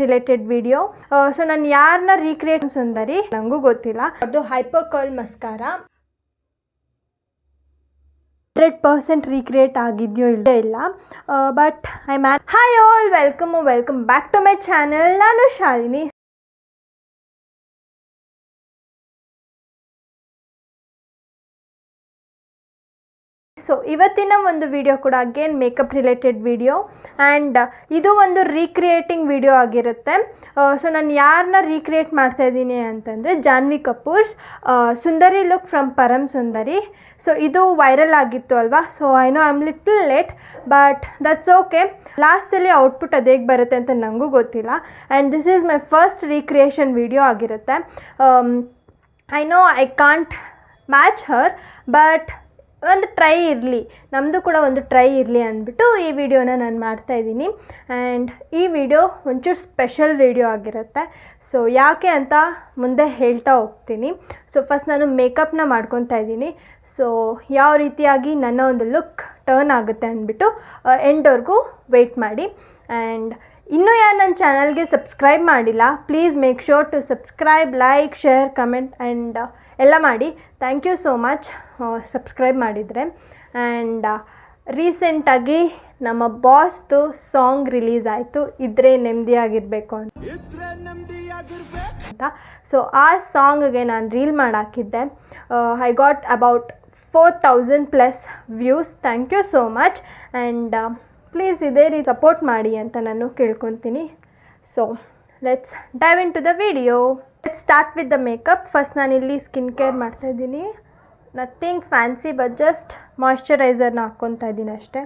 Related video. So ನಾನು ಯಾರನ್ನ recreate ಸುಂದರಿ ನನಗೂ ಗೊತ್ತಿಲ್ಲ. ಅದು ಹೈಪರ್ ಕರ್ಲ್ ಮಸ್ಕಾರ 100% ರೀಕ್ರಿಯೇಟ್ ಆಗಿದೆಯೋ ಇಲ್ಲ. But hi all, welcome back to my channel. ನಾನು ಶಾಲಿನಿ. ಸೊ ಇವತ್ತಿನ ಒಂದು ವಿಡಿಯೋ ಕೂಡ again makeup related video and ಇದು ಒಂದು ರೀಕ್ರಿಯೇಟಿಂಗ್ ವಿಡಿಯೋ ಆಗಿರುತ್ತೆ. ಸೊ ನಾನು ಯಾರನ್ನ ರೀಕ್ರಿಯೇಟ್ ಮಾಡ್ತಾಯಿದ್ದೀನಿ ಅಂತಂದರೆ Janhvi Kapoor's Sundari look from Param Sundari. So ಇದು ವೈರಲ್ ಆಗಿತ್ತು ಅಲ್ವಾ. So I know I am little late, but that's okay. ಲಾಸ್ಟಲ್ಲಿ ಔಟ್ಪುಟ್ ಅದು ಹೇಗೆ ಬರುತ್ತೆ ಅಂತ ನನಗೂ ಗೊತ್ತಿಲ್ಲ. And this is my first recreation video ಆಗಿರುತ್ತೆ. I know I can't match her, but ಒಂದು ಟ್ರೈ ಇರಲಿ, ನಮ್ಮದು ಕೂಡ ಒಂದು ಟ್ರೈ ಇರಲಿ ಅಂದ್ಬಿಟ್ಟು ಈ ವಿಡಿಯೋನ ನಾನು ಮಾಡ್ತಾಯಿದ್ದೀನಿ. ಆ್ಯಂಡ್ ಈ ವಿಡಿಯೋ ಒಂಚೂರು ಸ್ಪೆಷಲ್ ವಿಡಿಯೋ ಆಗಿರುತ್ತೆ. ಸೊ ಯಾಕೆ ಅಂತ ಮುಂದೆ ಹೇಳ್ತಾ ಹೋಗ್ತೀನಿ. ಸೊ ಫಸ್ಟ್ ನಾನು ಮೇಕಪ್ನ ಮಾಡ್ಕೊತಾ ಇದ್ದೀನಿ. ಸೊ ಯಾವ ರೀತಿಯಾಗಿ ನನ್ನ ಒಂದು ಲುಕ್ ಟರ್ನ್ ಆಗುತ್ತೆ ಅಂದ್ಬಿಟ್ಟು ಎಂಡ್ವರೆಗೂ ವೆಯ್ಟ್ ಮಾಡಿ. ಆ್ಯಂಡ್ ಇನ್ನೂ ಯಾರು ನನ್ನ ಚಾನಲ್ಗೆ ಸಬ್ಸ್ಕ್ರೈಬ್ ಮಾಡಿಲ್ಲ, please make sure to subscribe, like, share, comment and ಎಲ್ಲ ಮಾಡಿ. Thank you so much subscribe ಮಾಡಿದರೆ. ಆ್ಯಂಡ್ ರೀಸೆಂಟಾಗಿ ನಮ್ಮ ಬಾಸ್ದು ಸಾಂಗ್ ರಿಲೀಸ್ ಆಯಿತು, ಇದ್ರೆ ನೆಮ್ಮದಿಯಾಗಿರಬೇಕು ಅಂತ. ಸೊ ಆ ಸಾಂಗ್ಗೆ ನಾನು ರೀಲ್ ಮಾಡಾಕಿದ್ದೆ. I got about 4000+ views. Thank you so much. And please ಇದೇ ರೀತಿ ಸಪೋರ್ಟ್ ಮಾಡಿ ಅಂತ ನಾನು ಕೇಳ್ಕೊತೀನಿ. So let's dive into the video. Let's start with the makeup. First ನಾನಿಲ್ಲಿ ಸ್ಕಿನ್ ಕೇರ್ ಮಾಡ್ತಾಯಿದ್ದೀನಿ. ನಥಿಂಗ್ ಫ್ಯಾನ್ಸಿ, ಬಟ್ ಜಸ್ಟ್ ಮಾಯ್ಶ್ಚರೈಸರ್ನ ಹಾಕ್ಕೊತಾ ಇದ್ದೀನಿ ಅಷ್ಟೇ.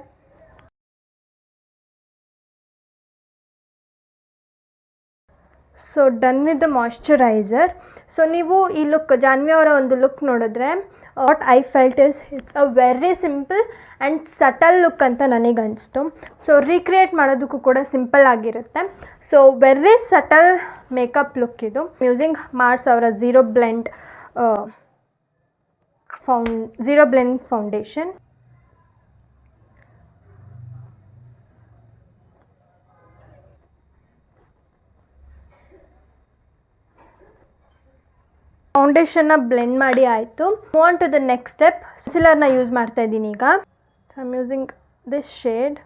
So done with the moisturiser. So ನೀವು ಈ ಲುಕ್, ಜಾನ್ವಿ ಅವರ ಒಂದು ಲುಕ್ ನೋಡಿದ್ರೆ what I felt is it's a very simple and subtle look ಅಂತ ನನಗೆ ಅನಿಸ್ತು. ಸೊ ರೀಕ್ರಿಯೇಟ್ ಮಾಡೋದಕ್ಕೂ ಕೂಡ ಸಿಂಪಲ್ ಆಗಿರುತ್ತೆ. So very subtle makeup look ಇದು. ಯೂಸಿಂಗ್ ಮಾರ್ಸ್ ಅವರ ಝೀರೋ ಬ್ಲೆಂಡ್ ಫೌಂಡೇಶನ್. ಫೌಂಡೇಶನ್ನ ಬ್ಲೆಂಡ್ ಮಾಡಿ ಆಯಿತು. Move on to the next step. ಕನ್ಸಿಲರ್ನ ಯೂಸ್ ಮಾಡ್ತಾ ಇದ್ದೀನಿ ಈಗ. So I am using this shade.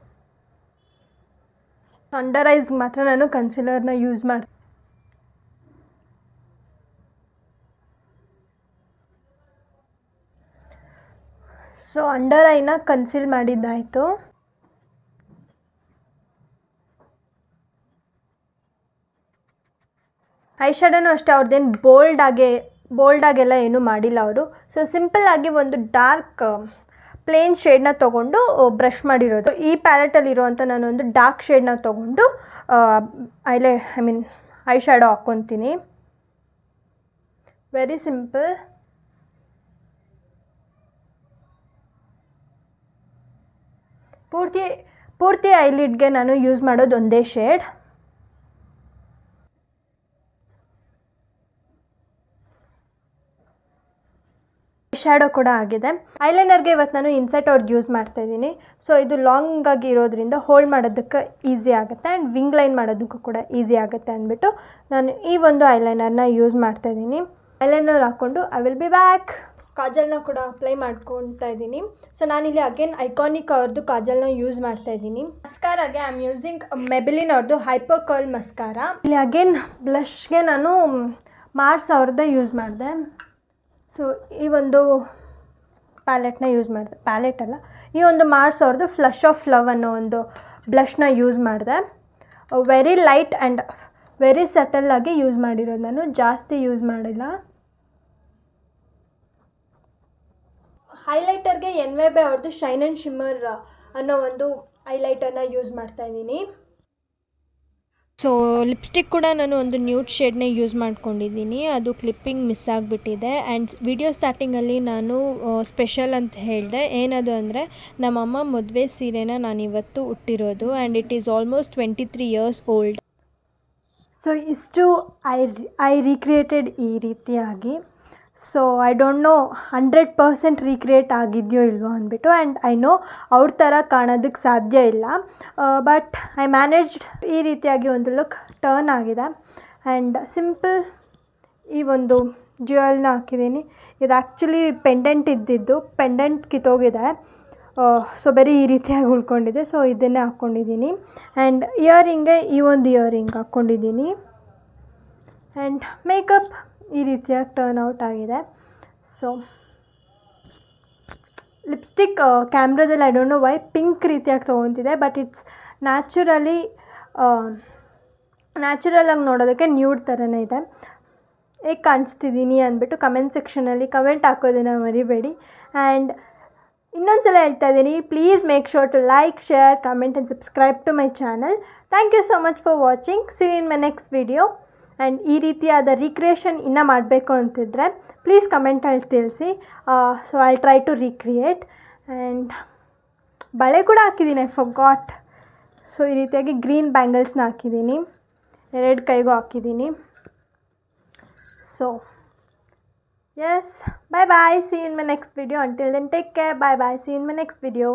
Under ಐಸ್ಗೆ ಮಾತ್ರ ನಾನು ಕನ್ಸಿಲರ್ನ ಯೂಸ್ ಮಾಡ್ತೀನಿ. ಸೊ ಅಂಡರ್ ಐನ ಕನ್ಸಿಲ್ ಮಾಡಿದ್ದಾಯಿತು. ಐ ಶ್ಯಾಡೋನು ಅಷ್ಟೇ ಅವ್ರದ್ದೇನು ಬೋಲ್ಡಾಗೆಲ್ಲ ಏನೂ ಮಾಡಿಲ್ಲ ಅವರು. ಸೊ ಸಿಂಪಲ್ಲಾಗಿ ಒಂದು ಡಾರ್ಕ್ ಪ್ಲೇನ್ ಶೇಡ್ನ ತೊಗೊಂಡು ಬ್ರಷ್ ಮಾಡಿರೋದು. ಈ ಪ್ಯಾಲೆಟಲ್ಲಿರೋವಂಥ ನಾನೊಂದು ಡಾರ್ಕ್ ಶೇಡ್ನ ತೊಗೊಂಡು ಐ ಶ್ಯಾಡೋ ಹಾಕ್ಕೊತೀನಿ. Very simple. ಪೂರ್ತಿ ಐಲಿಡ್ಗೆ ನಾನು ಯೂಸ್ ಮಾಡೋದು ಒಂದೇ ಶೇಡ್. ಶ್ಯಾಡೋ ಕೂಡ ಆಗಿದೆ. ಐಲೈನರ್ಗೆ ಇವತ್ತು ನಾನು ಇನ್ಸೆಟ್ ಅವ್ರದ್ದು ಯೂಸ್ ಮಾಡ್ತಾಯಿದ್ದೀನಿ. ಸೊ ಇದು ಲಾಂಗ್ ಆಗಿ ಇರೋದ್ರಿಂದ ಹೋಲ್ಡ್ ಮಾಡೋದಕ್ಕೆ ಈಸಿ ಆಗುತ್ತೆ ಆ್ಯಂಡ್ ವಿಂಗ್ ಲೈನ್ ಮಾಡೋದಕ್ಕೂ ಕೂಡ ಈಸಿ ಆಗುತ್ತೆ ಅಂದ್ಬಿಟ್ಟು ನಾನು ಈ ಒಂದು ಐಲೈನರ್ನ ಯೂಸ್ ಮಾಡ್ತಾಯಿದ್ದೀನಿ. ಐಲೈನರ್ ಹಾಕ್ಕೊಂಡು ಐ ವಿಲ್ ಬಿ ಬ್ಯಾಕ್. ಕಾಜಲ್ನ ಕೂಡ ಅಪ್ಲೈ ಮಾಡ್ಕೊತಾ ಇದ್ದೀನಿ. ಸೊ ನಾನಿಲ್ಲಿ ಅಗೇನ್ ಐಕಾನಿಕ್ ಅವ್ರದ್ದು ಕಾಜಲ್ನ ಯೂಸ್ ಮಾಡ್ತಾಯಿದ್ದೀನಿ. ಮಸ್ಕಾರಾಗೆ ಐ ಆಮ್ ಯೂಸಿಂಗ್ ಮೆಬಿಲಿನ್ ಅವ್ರದ್ದು ಹೈಪರ್ ಕರ್ಲ್ ಮಸ್ಕಾರ. ಇಲ್ಲಿ ಅಗೇನ್ ಬ್ಲಷ್ಗೆ ನಾನು ಮಾರ್ಸ್ ಅವ್ರದ್ದೇ ಯೂಸ್ ಮಾಡಿದೆ. ಸೊ ಈ ಒಂದು ಪ್ಯಾಲೆಟ್ನ ಯೂಸ್ ಮಾಡಿದೆ. ಪ್ಯಾಲೆಟ್ ಅಲ್ಲ, ಈ ಒಂದು ಮಾರ್ಸ್ ಅವ್ರದ್ದು ಫ್ಲಶ್ ಆಫ್ ಲವ್ ಅನ್ನೋ ಒಂದು ಬ್ಲಷ್ನ ಯೂಸ್ ಮಾಡಿದೆ. ವೆರಿ ಲೈಟ್ ಆ್ಯಂಡ್ ವೆರಿ ಸಟಲ್ಲಾಗಿ ಯೂಸ್ ಮಾಡಿರೋದು, ನಾನು ಜಾಸ್ತಿ ಯೂಸ್ ಮಾಡಿಲ್ಲ. ಹೈಲೈಟರ್ಗೆ ಎನ್ವೆಬೆ ಅವ್ರದ್ದು ಶೈನ್ ಆ್ಯಂಡ್ ಶಿಮ್ಮರ್ ಅನ್ನೋ ಒಂದು ಹೈಲೈಟರ್ನ ಯೂಸ್ ಮಾಡ್ತಾಯಿದ್ದೀನಿ. ಸೊ ಲಿಪ್ಸ್ಟಿಕ್ ಕೂಡ ನಾನು ಒಂದು ನ್ಯೂಡ್ ಶೇಡ್ನೇ ಯೂಸ್ ಮಾಡ್ಕೊಂಡಿದ್ದೀನಿ. ಅದು ಕ್ಲಿಪ್ಪಿಂಗ್ ಮಿಸ್ ಆಗಿಬಿಟ್ಟಿದೆ. ಆ್ಯಂಡ್ ವಿಡಿಯೋ ಸ್ಟಾರ್ಟಿಂಗಲ್ಲಿ ನಾನು ಸ್ಪೆಷಲ್ ಅಂತ ಹೇಳಿದೆ. ಏನದು ಅಂದರೆ ನಮ್ಮಮ್ಮ ಮದುವೆ ಸೀರೆನ ನಾನಿವತ್ತು ಉಟ್ಟಿರೋದು and it is almost 23 years old. So ಇಷ್ಟು ಐ ರೀಕ್ರಿಯೇಟೆಡ್ ಈ ರೀತಿಯಾಗಿ. So I don't know 100% recreate ಆಗಿದೆಯೋ ಇಲ್ವೋ ಅಂದ್ಬಿಟ್ಟು. ಆ್ಯಂಡ್ ಐ ನೋ ಅವ್ರ ಥರ ಕಾಣೋದಕ್ಕೆ ಸಾಧ್ಯ ಇಲ್ಲ, ಬಟ್ ಐ ಮ್ಯಾನೇಜ್ಡ್. ಈ ರೀತಿಯಾಗಿ ಒಂದು ಲುಕ್ ಟರ್ನ್ ಆಗಿದೆ. ಆ್ಯಂಡ್ ಸಿಂಪಲ್ ಈ ಒಂದು ಜ್ಯುವೆಲ್ನ ಹಾಕಿದ್ದೀನಿ. ಇದು ಆ್ಯಕ್ಚುಲಿ ಪೆಂಡೆಂಟ್ ಇದ್ದಿದ್ದು, ಪೆಂಡೆಂಟ್ ಕಿತ್ತೋಗಿದೆ. ಸೊ ಬರೀ ಈ ರೀತಿಯಾಗಿ ಉಳ್ಕೊಂಡಿದೆ. ಸೊ ಇದನ್ನೇ ಹಾಕ್ಕೊಂಡಿದ್ದೀನಿ. ಆ್ಯಂಡ್ ಇಯರಿಂಗ್ಗೆ ಈ ಒಂದು ಇಯರಿಂಗ್ ಹಾಕ್ಕೊಂಡಿದ್ದೀನಿ. ಆ್ಯಂಡ್ ಮೇಕಪ್ ಈ ರೀತಿಯಾಗಿ ಟರ್ನ್ ಔಟ್ ಆಗಿದೆ. ಸೊ ಲಿಪ್ಸ್ಟಿಕ್ ಕ್ಯಾಮ್ರಾದಲ್ಲಿ I don't know why pink ರೀತಿಯಾಗಿ ತೊಗೊತಿದೆ, ಬಟ್ ಇಟ್ಸ್ ನ್ಯಾಚುರಲಾಗಿ ನೋಡೋದಕ್ಕೆ ನ್ಯೂಡ್ ಥರನೇ ಇದೆ. ಹೇಗೆ ಕಾಣಿಸ್ತಿದ್ದೀನಿ ಅಂದ್ಬಿಟ್ಟು ಕಮೆಂಟ್ ಸೆಕ್ಷನಲ್ಲಿ ಕಮೆಂಟ್ ಹಾಕೋದನ್ನು ಮರಿಬೇಡಿ. ಆ್ಯಂಡ್ ಇನ್ನೊಂದು ಸಲ ಹೇಳ್ತಾ ಇದ್ದೀನಿ, please make sure to like, share, comment and subscribe to my channel. Thank you so much for watching. See you in my next video. And ಈ ರೀತಿಯಾದ ರೀಕ್ರಿಯೇಷನ್ ಇನ್ನೂ ಮಾಡಬೇಕು ಅಂತಿದ್ರೆ ಪ್ಲೀಸ್ ಕಮೆಂಟಲ್ಲಿ ತಿಳಿಸಿ. So I try to recreate. And ಬಳೆ ಕೂಡ ಹಾಕಿದ್ದೀನಿ, ಐ ಫಾರ್ಗಾಟ್. ಸೊ ಈ ರೀತಿಯಾಗಿ ಗ್ರೀನ್ ಬ್ಯಾಂಗಲ್ಸ್ನ ಹಾಕಿದ್ದೀನಿ, 2 ಕೈಗೂ ಹಾಕಿದ್ದೀನಿ. So yes, bye bye, see you in my next video. Until then, take care, bye bye, see you in my next video.